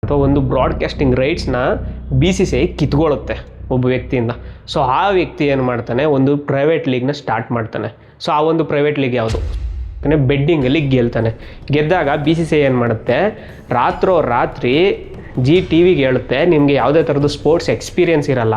ಅಥವಾ ಒಂದು broadcasting ರೈಟ್ಸ್ನ BCCI ಕಿತ್ಕೊಳ್ಳುತ್ತೆ ಒಬ್ಬ ವ್ಯಕ್ತಿಯಿಂದ. ಸೊ ಆ ವ್ಯಕ್ತಿ ಏನು ಮಾಡ್ತಾನೆ, ಒಂದು ಪ್ರೈವೇಟ್ ಲೀಗ್ನ ಸ್ಟಾರ್ಟ್ ಮಾಡ್ತಾನೆ. ಸೊ ಆ ಒಂದು ಪ್ರೈವೇಟ್ ಲೀಗ್ ಯಾವುದು, ಬೆಡ್ಡಿಂಗಲ್ಲಿ ಗೆಲ್ತಾನೆ. ಗೆದ್ದಾಗ BCCI ಏನು ಮಾಡುತ್ತೆ, ರಾತ್ರಿ GTVಗೆ ಹೇಳುತ್ತೆ, ನಿಮಗೆ ಯಾವುದೇ ಥರದ್ದು ಸ್ಪೋರ್ಟ್ಸ್ ಎಕ್ಸ್ಪೀರಿಯನ್ಸ್ ಇರಲ್ಲ,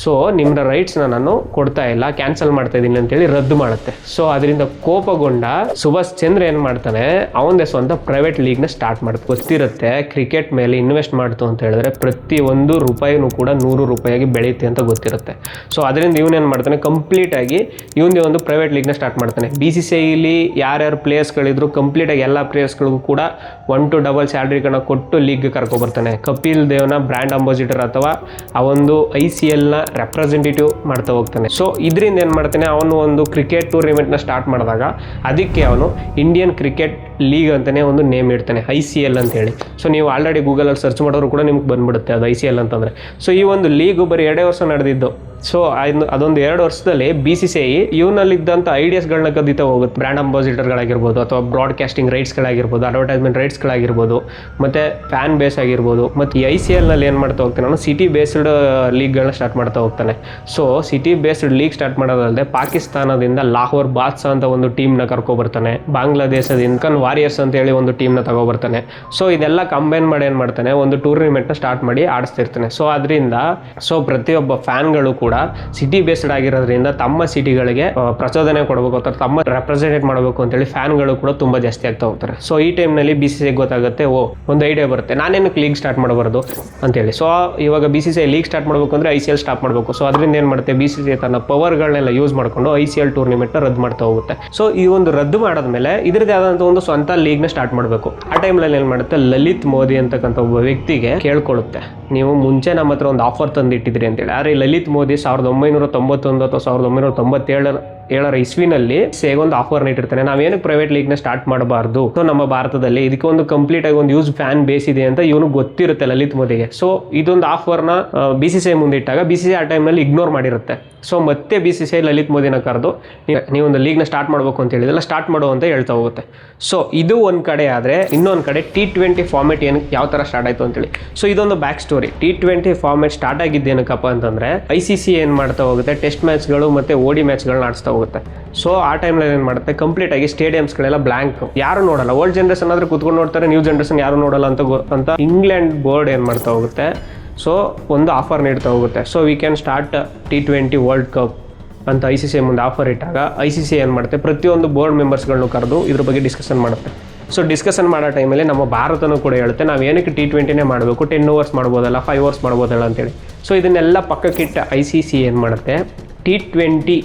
ಸೊ ನಿಮ್ಮ ರೈಟ್ಸ್ನ ನಾನು ಕೊಡ್ತಾ ಇಲ್ಲ, ಕ್ಯಾನ್ಸಲ್ ಮಾಡ್ತಾ ಇದ್ದೀನಿ ಅಂತೇಳಿ ರದ್ದು ಮಾಡುತ್ತೆ. ಸೊ ಅದರಿಂದ ಕೋಪಗೊಂಡ ಸುಭಾಷ್ ಚಂದ್ರ ಏನು ಮಾಡ್ತಾನೆ, ಅವನದೇ ಸ್ವಂತ ಪ್ರೈವೇಟ್ ಲೀಗ್ನ ಸ್ಟಾರ್ಟ್ ಮಾಡ್ತಾನೆ. ಗೊತ್ತಿರುತ್ತೆ ಕ್ರಿಕೆಟ್ ಮೇಲೆ ಇನ್ವೆಸ್ಟ್ ಮಾಡ್ತು ಅಂತ ಹೇಳಿದ್ರೆ ಪ್ರತಿಯೊಂದು ರೂಪಾಯಿನೂ ಕೂಡ 100 ರೂಪಾಯಿಗೆ ಬೆಳೆಯುತ್ತೆ ಅಂತ ಗೊತ್ತಿರುತ್ತೆ. ಸೊ ಅದರಿಂದ ಇವನೇನು ಮಾಡ್ತಾನೆ, ಕಂಪ್ಲೀಟಾಗಿ ಇವನದೇ ಒಂದು ಪ್ರೈವೇಟ್ ಲೀಗ್ನ ಸ್ಟಾರ್ಟ್ ಮಾಡ್ತಾನೆ. BCCIಲಿ ಯಾರ್ಯಾರು ಪ್ಲೇಯರ್ಸ್ಗಳಿದ್ರು ಕಂಪ್ಲೀಟಾಗಿ ಎಲ್ಲ ಪ್ಲೇಯರ್ಸ್ಗಳಿಗೂ ಕೂಡ 1 to double ಸ್ಯಾಲ್ರಿಗಳನ್ನ ಕೊಟ್ಟು ಲೀಗ್ಗೆ ಕರ್ಕೊಬರ್ತಾನೆ. ಕಪಿಲ್ ದೇವ್ನ ಬ್ರ್ಯಾಂಡ್ ಅಂಬಾಸಿಡರ್ ಅಥವಾ ಆ ಒಂದು ICLನ ರೆಪ್ರೆಸೆಂಟೇಟಿವ್ ಮಾಡ್ತಾ ಹೋಗ್ತಾನೆ. ಸೊ ಇದರಿಂದ ಏನು ಮಾಡ್ತಾನೆ, ಅವನು ಒಂದು ಕ್ರಿಕೆಟ್ ಟೂರ್ನಿಮೆಂಟ್ನ ಸ್ಟಾರ್ಟ್ ಮಾಡಿದಾಗ ಅದಕ್ಕೆ ಅವನು ಇಂಡಿಯನ್ ಕ್ರಿಕೆಟ್ ಲೀಗ್ ಅಂತಲೇ ಒಂದು ನೇಮ್ ಇಡ್ತಾನೆ, ICL ಅಂತ ಹೇಳಿ. ಸೊ ನೀವು ಆಲ್ರೆಡಿ ಗೂಗಲಲ್ಲಿ ಸರ್ಚ್ ಮಾಡೋರು ಕೂಡ ನಿಮ್ಗೆ ಬಂದ್ಬಿಡುತ್ತೆ ಅದು ICL ಅಂತಂದರೆ. ಸೊ ಈ ಒಂದು ಲೀಗು ಬರೀ 2 ವರ್ಷ ನಡೆದಿದ್ದು. ಸೊ ಅದೊಂದು 2 ವರ್ಷದಲ್ಲಿ BCCI ಇವನಲ್ಲಿದ್ದಂಥ ಐಡಿಯಾಸ್ಗಳನ್ನ ಕದೀತಾ ಹೋಗುತ್ತೆ. ಬ್ರ್ಯಾಂಡ್ ಅಂಬಾಸಿಡರ್ಗಳಾಗಿರ್ಬೋದು, ಅಥವಾ ಬ್ರಾಡ್ಕಾಸ್ಟಿಂಗ್ ರೈಟ್ಸ್ಗಳಾಗಿರ್ಬೋದು, ಅಡ್ವರ್ಟೈಸ್ಮೆಂಟ್ ರೈಟ್ಸ್ಗಳಾಗಿರ್ಬೋದು, ಮತ್ತು ಫ್ಯಾನ್ ಬೇಸ್ ಆಗಿರ್ಬೋದು. ಮತ್ತು ಈ ICLನಲ್ಲಿ ಏನು ಮಾಡ್ತಾ ಹೋಗ್ತಾನೆ, ನಾನು ಸಿಟಿ ಬೇಸ್ಡ್ ಲೀಗ್ಗಳನ್ನ ಸ್ಟಾರ್ಟ್ ಮಾಡ್ತಾ ಹೋಗ್ತಾನೆ. So city based league start ಮಾಡೋದಲ್ಲದೆ ಪಾಕಿಸ್ತಾನದಿಂದ ಲಾಹೋರ್ ಬಾದ್ಶಾ ಅಂತ ಒಂದು ಟೀಮ್ನ ಕರ್ಕೊಬರ್ತಾನೆ, ಬಾಂಗ್ಲಾದೇಶದಿಂದ ವಾರಿಯರ್ಸ್ ಅಂತ ಹೇಳಿ ಒಂದು ಟೀಮ್ನ ತಗೊಬರ್ತಾನೆ. ಸೊ ಇದೆಲ್ಲ ಕಂಬೈನ್ ಮಾಡಿ ಏನು ಮಾಡ್ತಾನೆ, ಒಂದು ಟೂರ್ನಿಮೆಂಟ್ನ ಸ್ಟಾರ್ಟ್ ಮಾಡಿ ಆಡಿಸ್ತಿರ್ತಾನೆ. ಸೊ ಅದರಿಂದ ಪ್ರತಿಯೊಬ್ಬ ಫ್ಯಾನ್ಗಳು ಕೂಡ ಸಿಟಿ ಬೇಸ್ಡ್ ಆಗಿರೋದ್ರಿಂದ ತಮ್ಮ ಸಿಟಿಗಳಿಗೆ ಪ್ರಚೋದನೆ ಕೊಡಬೇಕು ಅಥವಾ ತಮ್ಮ ರೆಪ್ರೆಸೆಂಟೇಟ್ ಮಾಡಬೇಕು ಅಂತೇಳಿ ಫ್ಯಾನ್ಗಳು ಕೂಡ ತುಂಬಾ ಜಾಸ್ತಿ ಆಗ್ತಾ ಹೋಗ್ತಾರೆ. ಸೊ ಈ ಟೈಮ್ನಲ್ಲಿ BCCI ಗೊತ್ತಾಗುತ್ತೆ, ಒಂದು ಐಡಿಯಾ ಬರುತ್ತೆ, ನಾನೇನಕ್ಕೆ ಲೀಗ್ ಸ್ಟಾರ್ಟ್ ಮಾಡಬಾರ್ದು ಅಂತೇಳಿ. ಸೊ ಇವಾಗ BCCI ಲೀಗ್ ಸ್ಟಾರ್ಟ್ ಮಾಡಬೇಕು ಅಂದರೆ ICL ಸ್ಟಾರ್ಟ್ ಮಾಡಬೇಕು. ಸೊ ಅದರಿಂದ ಏನು ಮಾಡುತ್ತೆ, BCCI ತನ್ನ ಪವರ್ಗಳನ್ನೆಲ್ಲ ಯೂಸ್ ಮಾಡಿಕೊಂಡು ICL ಟೂರ್ನಿಮೆಂಟ್ನ ರದ್ದು ಮಾಡ್ತಾ ಹೋಗುತ್ತೆ. ಸೊ ಈ ಒಂದು ರದ್ದು ಮಾಡಾದ್ಮೇಲೆ ಇದರದೇ ಆದಂಥ ಒಂದು ಸ್ವಂತ ಲೀಗ್ನ ಸ್ಟಾರ್ಟ್ ಮಾಡಬೇಕು. ಆ ಟೈಮ್ನಲ್ಲಿ ಏನು ಮಾಡುತ್ತೆ, ಲಲಿತ್ ಮೋದಿ ಅಂತಕ್ಕಂಥ ಒಬ್ಬ ವ್ಯಕ್ತಿಗೆ ಕೇಳ್ಕೊಳ್ಳುತ್ತೆ, ನೀವು ಮುಂಚೆ ನಮ್ಮ ಹತ್ರ ಒಂದು ಆಫರ್ ತಂದಿಟ್ಟಿದ್ರಿ ಅಂತೇಳಿ. ಆದರೆ ಲಲಿತ್ ಮೋದಿ 1991 ಅಥವಾ 1997 ಇಸ್ವಿನಲ್ಲಿ ಒಂದು ಆಫರ್ನ ಇಟ್ಟಿರ್ತಾನೆ, ನಾವೇನಕ್ಕೆ ಪ್ರೈವೇಟ್ ಲೀಗ್ನ ಸ್ಟಾರ್ಟ್ ಮಾಡಬಾರ್ದು, ಸೊ ನಮ್ಮ ಭಾರತದಲ್ಲಿ ಇದಕ್ಕೆ ಒಂದು ಕಂಪ್ಲೀಟ್ ಆಗಿ ಒಂದು ಯೂಸ್ ಫ್ಯಾನ್ ಬೇಸ್ ಇದೆ ಅಂತ ಇವನು ಗೊತ್ತಿರುತ್ತೆ ಲಲಿತ್ ಮೋದಿಗೆ. ಸೊ ಇದೊಂದು ಆಫರ್ನ BCCI ಮುಂದೆ ಇಟ್ಟಾಗ BCCI ಆ ಟೈಮ್ನಲ್ಲಿ ಇಗ್ನೋರ್ ಮಾಡಿರುತ್ತೆ. ಸೊ ಮತ್ತೆ BCCI ಲಲಿತ್ ಮೋದಿನ ಕರೆದು ನೀವೊಂದು ಲೀಗ್ನ ಸ್ಟಾರ್ಟ್ ಮಾಡಬೇಕು ಅಂತ ಹೇಳಿದೆಲ್ಲ ಸ್ಟಾರ್ಟ್ ಮಾಡೋ ಅಂತ ಹೇಳ್ತಾ ಹೋಗುತ್ತೆ. ಸೊ ಇದು ಒಂದು ಕಡೆ ಆದರೆ, ಇನ್ನೊಂದು ಕಡೆ T20 ಫಾರ್ಮೆಟ್ ಯಾವ ಥರ ಸ್ಟಾರ್ಟ್ ಆಯಿತು ಅಂತೇಳಿ. ಸೊ ಇದೊಂದು back story. T20 format start ಆಗಿದ್ದೇನಕ್ಕಪ್ಪ ಅಂತಂದರೆ, ICC ಏನು ಮಾಡ್ತಾ ಹೋಗುತ್ತೆ, ಟೆಸ್ಟ್ ಮ್ಯಾಚ್ಗಳು ಮತ್ತು OD ಮ್ಯಾಚ್ಗಳನ್ನ ಆಡಿಸ್ತಾ ಹೋಗುತ್ತೆ. ಸೊ ಆ ಟೈಮ್ನಲ್ಲಿ ಏನು ಮಾಡುತ್ತೆ, ಕಂಪ್ಲೀಟ್ ಆಗಿ ಸ್ಟೇಡಿಯಮ್ಸ್ಗಳೆಲ್ಲ ಬ್ಲ್ಯಾಂಕ್, ಯಾರು ನೋಡಲ್ಲ. ಓಲ್ಡ್ ಜನರೇಷನ್ ಆದರೆ ಕೂತ್ಕೊಂಡು ನೋಡ್ತಾರೆ, ನ್ಯೂ ಜನರೇಷನ್ ಯಾರು ನೋಡಲ್ಲ ಅಂತ ಇಂಗ್ಲೆಂಡ್ ಬೋರ್ಡ್ ಏನು ಮಾಡ್ತಾ ಹೋಗುತ್ತೆ, ಸೊ ಒಂದು ಆಫರ್ ನೀಡ್ತಾ ಹೋಗುತ್ತೆ. So we can start T20 world cup ಅಂತ ICCI ಮುಂದೆ ಆಫರ್ ಇಟ್ಟಾಗ ICCI ಏನು ಮಾಡುತ್ತೆ, ಪ್ರತಿಯೊಂದು ಬೋರ್ಡ್ ಮೆಂಬರ್ಸ್ಗಳನ್ನು ಕರೆದು ಇದ್ರ ಬಗ್ಗೆ ಡಿಸ್ಕಷನ್ ಮಾಡುತ್ತೆ. ಸೊ ಡಿಸ್ಕಷನ್ ಮಾಡೋ ಟೈಮಲ್ಲಿ ನಮ್ಮ ಭಾರತನೂ ಕೂಡ ಹೇಳುತ್ತೆ, ನಾವು ಏನಕ್ಕೆ T20ನೇ ಮಾಡಬೇಕು, 10 ಓವರ್ಸ್ ಮಾಡ್ಬೋದಲ್ಲ, 5 ಓವರ್ಸ್ ಮಾಡ್ಬೋದಲ್ಲ ಅಂತೇಳಿ. ಸೊ ಇದನ್ನೆಲ್ಲ ಪಕ್ಕಕ್ಕಿಟ್ಟ ICC ಏನು ಮಾಡುತ್ತೆ, T20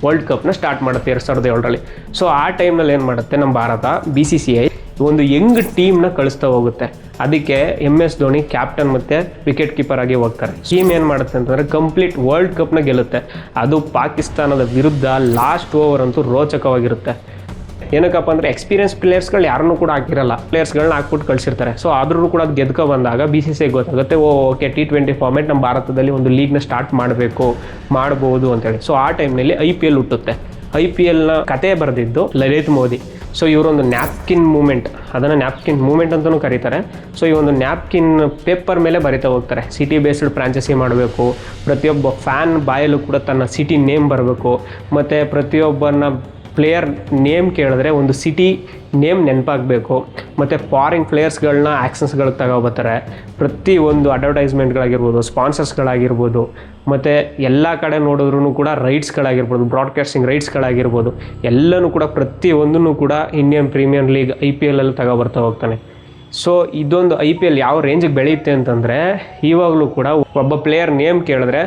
ವರ್ಲ್ಡ್ ಕಪ್ನ ಸ್ಟಾರ್ಟ್ ಮಾಡುತ್ತೆ 2007ರಲ್ಲಿ. ಸೊ ಆ ಟೈಮ್ನಲ್ಲಿ ಏನು ಮಾಡುತ್ತೆ, ನಮ್ಮ ಭಾರತ BCCI ಒಂದು ಯಂಗ್ ಟೀಮ್ನ ಕಳಿಸ್ತಾ ಹೋಗುತ್ತೆ. ಅದಕ್ಕೆ MS ಧೋನಿ ಕ್ಯಾಪ್ಟನ್ ಮತ್ತು ವಿಕೆಟ್ ಕೀಪರ್ ಆಗಿ ಹೋಗ್ತಾರೆ. ಟೀಮ್ ಏನು ಮಾಡುತ್ತೆ ಅಂತಂದರೆ ಕಂಪ್ಲೀಟ್ ವರ್ಲ್ಡ್ ಕಪ್ನ ಗೆಲ್ಲುತ್ತೆ. ಅದು ಪಾಕಿಸ್ತಾನದ ವಿರುದ್ಧ ಲಾಸ್ಟ್ ಓವರ್ ಅಂತೂ ರೋಚಕವಾಗಿರುತ್ತೆ. ಏನಕ್ಕಪ್ಪ ಅಂದರೆ ಎಕ್ಸ್ಪೀರಿಯನ್ಸ್ ಪ್ಲೇಯರ್ಸ್ಗಳು ಯಾರನ್ನೂ ಕೂಡ ಹಾಕಿರಲ್ಲ, ಪ್ಲೇಯರ್ಸ್ಗಳನ್ನ ಹಾಕ್ಬಿಟ್ಟು ಕಳಿಸಿರ್ತಾರೆ. ಸೊ ಆದ್ರೂ ಕೂಡ ಅದು ಗೆದ್ಕೊ ಬಂದಾಗ BCCI ಗೊತ್ತಾಗುತ್ತೆ, ಓಕೆ T20 ಫಾರ್ಮೆಟ್ ನಮ್ಮ ಭಾರತದಲ್ಲಿ ಒಂದು ಲೀಗ್ನ ಸ್ಟಾರ್ಟ್ ಮಾಡ್ಬೋದು ಅಂತೇಳಿ. ಸೊ ಆ ಟೈಮ್ನಲ್ಲಿ IPL ಹುಟ್ಟುತ್ತೆ. IPLನ ಕತೆ ಬರೆದಿದ್ದು ಲಲಿತ್ ಮೋದಿ. ಸೊ ಇವರೊಂದು ನ್ಯಾಪ್ಕಿನ್ ಮೂಮೆಂಟ್, ಅದನ್ನು ನ್ಯಾಪ್ಕಿನ್ ಮೂಮೆಂಟ್ ಅಂತಲೂ ಕರೀತಾರೆ. ಸೊ ಈ ಒಂದು ನ್ಯಾಪ್ಕಿನ್ ಪೇಪರ್ ಮೇಲೆ ಬರಿತಾ ಹೋಗ್ತಾರೆ, ಸಿಟಿ ಬೇಸ್ಡ್ ಫ್ರಾಂಚೈಸಿ ಮಾಡಬೇಕು, ಪ್ರತಿಯೊಬ್ಬ ಫ್ಯಾನ್ ಬಾಯಲ್ಲೂ ಕೂಡ ತನ್ನ ಸಿಟಿ ನೇಮ್ ಬರಬೇಕು, ಮತ್ತು ಪ್ರತಿಯೊಬ್ಬನ ಪ್ಲೇಯರ್ ನೇಮ್ ಕೇಳಿದ್ರೆ ಒಂದು ಸಿಟಿ ನೇಮ್ ನೆನಪಾಗಬೇಕು, ಮತ್ತು ಫಾರಿನ್ ಪ್ಲೇಯರ್ಸ್ಗಳನ್ನ ಆ್ಯಕ್ಷನ್ಸ್ಗಳಿಗೆ ತಗೊಬರ್ತಾರೆ. ಪ್ರತಿಯೊಂದು ಅಡ್ವರ್ಟೈಸ್ಮೆಂಟ್ಗಳಾಗಿರ್ಬೋದು, ಸ್ಪಾನ್ಸರ್ಸ್ಗಳಾಗಿರ್ಬೋದು, ಮತ್ತು ಎಲ್ಲ ಕಡೆ ನೋಡಿದ್ರೂ ಕೂಡ ರೈಟ್ಸ್ಗಳಾಗಿರ್ಬೋದು, ಬ್ರಾಡ್ಕಾಸ್ಟಿಂಗ್ ರೈಟ್ಸ್ಗಳಾಗಿರ್ಬೋದು, ಎಲ್ಲನೂ ಕೂಡ ಪ್ರತಿಯೊಂದನ್ನು ಕೂಡ ಇಂಡಿಯನ್ ಪ್ರೀಮಿಯರ್ ಲೀಗ್ IPLಲ್ಲಿ ತಗೊಬರ್ತಾ ಹೋಗ್ತಾನೆ. ಸೊ ಇದೊಂದು IPL ಯಾವ ರೇಂಜಿಗೆ ಬೆಳೆಯುತ್ತೆ ಅಂತಂದರೆ, ಇವಾಗಲೂ ಕೂಡ ಒಬ್ಬ ಪ್ಲೇಯರ್ ನೇಮ್ ಕೇಳಿದ್ರೆ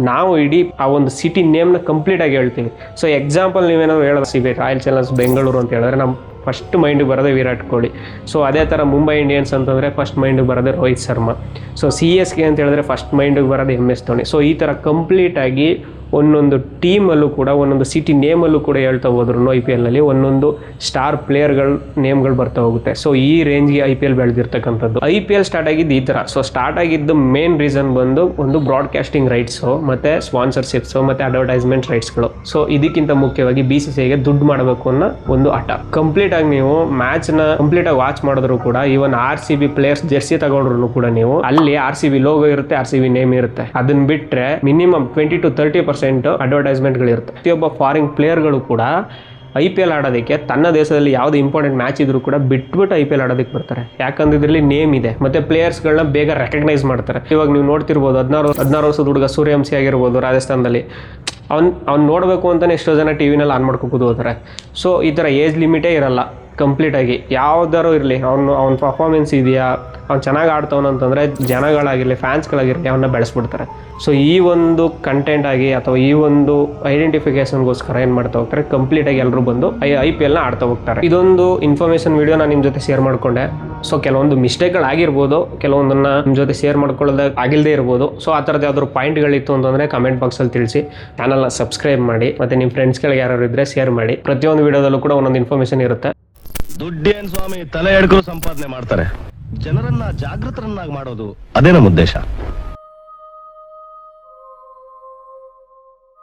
ನಾವು ಇಡೀ ಆ ಒಂದು ಸಿಟಿ ನೇಮ್ನ ಕಂಪ್ಲೀಟಾಗಿ ಹೇಳ್ತೀವಿ. ಸೊ ಎಕ್ಸಾಂಪಲ್ ನೀವೇನಾದ್ರು ಹೇಳೋದು ರಾಯಲ್ ಚಾಲೆಂಜರ್ಸ್ ಬೆಂಗಳೂರು ಅಂತ ಹೇಳಿದ್ರೆ ನಮ್ಮ ಫಸ್ಟ್ ಮೈಂಡಿಗೆ ಬರೋದೇ ವಿರಾಟ್ ಕೊಹ್ಲಿ. ಸೊ ಅದೇ ಥರ ಮುಂಬೈ ಇಂಡಿಯನ್ಸ್ ಅಂತಂದರೆ ಫಸ್ಟ್ ಮೈಂಡಿಗೆ ಬರೋದೇ ರೋಹಿತ್ ಶರ್ಮಾ. ಸೊ CSK ಅಂತ ಹೇಳಿದ್ರೆ ಫಸ್ಟ್ ಮೈಂಡಿಗೆ ಬರೋದು MS ಧೋನಿ. ಸೊ ಈ ಥರ ಕಂಪ್ಲೀಟಾಗಿ ಒಂದೊಂದು ಟೀಮಲ್ಲೂ ಕೂಡ ಒಂದೊಂದು ಸಿಟಿ ನೇಮಲ್ಲೂ ಕೂಡ ಹೇಳ್ತಾ ಹೋದ್ರು IPLನಲ್ಲಿ ಒಂದೊಂದು ಸ್ಟಾರ್ ಪ್ಲೇಯರ್ಗಳ ನೇಮ್ಗಳು ಬರ್ತಾ ಹೋಗುತ್ತೆ. ಸೊ ಈ ರೇಂಜ್ಗೆ IPL ಬೆಳೆದಿರ್ತಕ್ಕಂಥದ್ದು. IPL ಸ್ಟಾರ್ಟ್ ಆಗಿದ್ದು ಈ ಥರ. ಸೊ ಸ್ಟಾರ್ಟ್ ಆಗಿದ್ದು ಮೇನ್ ರೀಸನ್ ಬಂದು ಒಂದು ಬ್ರಾಡ್ಕಾಸ್ಟಿಂಗ್ ರೈಟ್ಸು ಮತ್ತು ಸ್ಪಾನ್ಸರ್ಶಿಪ್ಸು ಮತ್ತು ಅಡ್ವರ್ಟೈಸ್ಮೆಂಟ್ ರೈಟ್ಸ್ಗಳು. ಸೊ ಇದಕ್ಕಿಂತ ಮುಖ್ಯವಾಗಿ BCCIಗೆ ದುಡ್ಡು ಮಾಡಬೇಕು ಅನ್ನೋ ಒಂದು ಹಠ. ಕಂಪ್ಲೀಟಾಗಿ ನೀವು ಮ್ಯಾಚ್ನ ಕಂಪ್ಲೀಟಾಗಿ ವಾಚ್ ಮಾಡಿದ್ರು ಕೂಡ ಈವನ್ RCB ಪ್ಲೇಯರ್ಸ್ ಜೆರ್ಸಿ ತಗೊಂಡ್ರು ಕೂಡ ನೀವು ಅಲ್ಲಿ RCB ಲೋಗೋ ಇರುತ್ತೆ, RCB ನೇಮ್ ಇರುತ್ತೆ. ಅದನ್ನ ಬಿಟ್ಟರೆ ಮಿನಿಮಮ್ 20 to 30% ಅಡ್ವರ್ಟೈಸ್ಮೆಂಟ್ಗಳಿರುತ್ತೆ. ಪ್ರತಿಯೊಬ್ಬ ಫಾರಿನ್ ಪ್ಲೇಯರ್ಗಳು ಕೂಡ IPL ಆಡೋದಕ್ಕೆ ತನ್ನ ದೇಶದಲ್ಲಿ ಯಾವುದೇ ಇಂಪಾರ್ಟೆಂಟ್ ಮ್ಯಾಚ್ ಇದ್ರೂ ಕೂಡ ಬಿಟ್ಬಿಟ್ಟು IPL ಆಡೋದಕ್ಕೆ ಬರ್ತಾರೆ. ಯಾಕಂದ್ರೆ ಇದರಲ್ಲಿ ನೇಮ್ ಇದೆ ಮತ್ತೆ ಪ್ಲೇಯರ್ಸ್ಗಳನ್ನ ಬೇಗ ರೆಕಗ್ನೈಸ್ ಮಾಡ್ತಾರೆ. ಇವಾಗ ನೀವು ನೋಡ್ತಿರ್ಬೋದು 16 ವರ್ಷದ ಹುಡುಗ ಸೂರ್ಯವಂಶಿ ಆಗಿರ್ಬೋದು ರಾಜಸ್ಥಾನದಲ್ಲಿ, ಅವ್ನು ನೋಡಬೇಕು ಅಂತಲೇ ಎಷ್ಟೋ ಜನ TVನಲ್ಲಿ ಆನ್ ಮಾಡ್ಕೊಂಡು ಹೋಗ್ತಾರೆ. ಸೊ ಈ ಥರ ಏಜ್ ಲಿಮಿಟೇ ಇರಲ್ಲ ಕಂಪ್ಲೀಟಾಗಿ. ಯಾವ್ದಾರು ಇರಲಿ ಅವ್ನ ಪರ್ಫಾರ್ಮೆನ್ಸ್ ಇದೆಯಾ, ಅವ್ನು ಚೆನ್ನಾಗಿ ಆಡ್ತವನಂತಂದರೆ ಜನಗಳಾಗಿರಲಿ ಫ್ಯಾನ್ಸ್ಗಳಾಗಿರಲಿ ಅವನ್ನ ಬೆಳೆಸ್ಬಿಡ್ತಾರೆ. ಸೊ ಈ ಒಂದು ಕಂಟೆಂಟ್ ಆಗಿ ಅಥವಾ ಈ ಒಂದು ಐಡೆಂಟಿಫಿಕೇಶನ್ಗೋಸ್ಕರ ಏನು ಮಾಡ್ತಾ ಹೋಗ್ತಾರೆ, ಕಂಪ್ಲೀಟಾಗಿ ಎಲ್ಲರೂ ಬಂದು IPLನ ಆಡ್ತಾ ಹೋಗ್ತಾರೆ. ಇದೊಂದು ಇನ್ಫಾರ್ಮೇಷನ್ ವಿಡಿಯೋ ನಾನು ನಿಮ್ಮ ಜೊತೆ ಶೇರ್ ಮಾಡ್ಕೊಂಡೆ. ಸೊ ಕೆಲವೊಂದು ಮಿಸ್ಟೇಕ್ಗಳಾಗಿರ್ಬೋದು, ಕೆಲವೊಂದನ್ನು ನಿಮ್ಮ ಜೊತೆ ಶೇರ್ ಮಾಡ್ಕೊಳ್ಳೋದು ಆಗಿಲ್ಲದೆ ಇರ್ಬೋದು. ಸೊ ಆ ಥರದ್ದು ಯಾವ್ದಾದ್ರು ಪಾಯಿಂಟ್ಗಳಿತ್ತು ಅಂತಂದರೆ ಕಮೆಂಟ್ ಬಾಕ್ಸಲ್ಲಿ ತಿಳಿಸಿ. ಚಾನಲ್ನ ಸಬ್ಸ್ಕ್ರೈಬ್ ಮಾಡಿ ಮತ್ತು ನಿಮ್ಮ ಫ್ರೆಂಡ್ಸ್ಗಳಿಗೆ ಯಾರು ಇದ್ದರೆ ಶೇರ್ ಮಾಡಿ. ಪ್ರತಿಯೊಂದು ವಿಡಿಯೋದಲ್ಲೂ ಕೂಡ ಒಂದೊಂದು ಇನ್ಫಾರ್ಮೇಷನ್ ಇರುತ್ತೆ. ದುಡ್ಡೇನ್ ಸ್ವಾಮಿ ತಲೆ ಎಡ್ಕೊಂಡು ಸಂಪಾದನೆ ಮಾಡ್ತಾರೆ, ಜನರನ್ನ ಜಾಗೃತರನ್ನಾಗಿ ಮಾಡೋದು ಅದೇ ನಮ್ಮ ಉದ್ದೇಶ.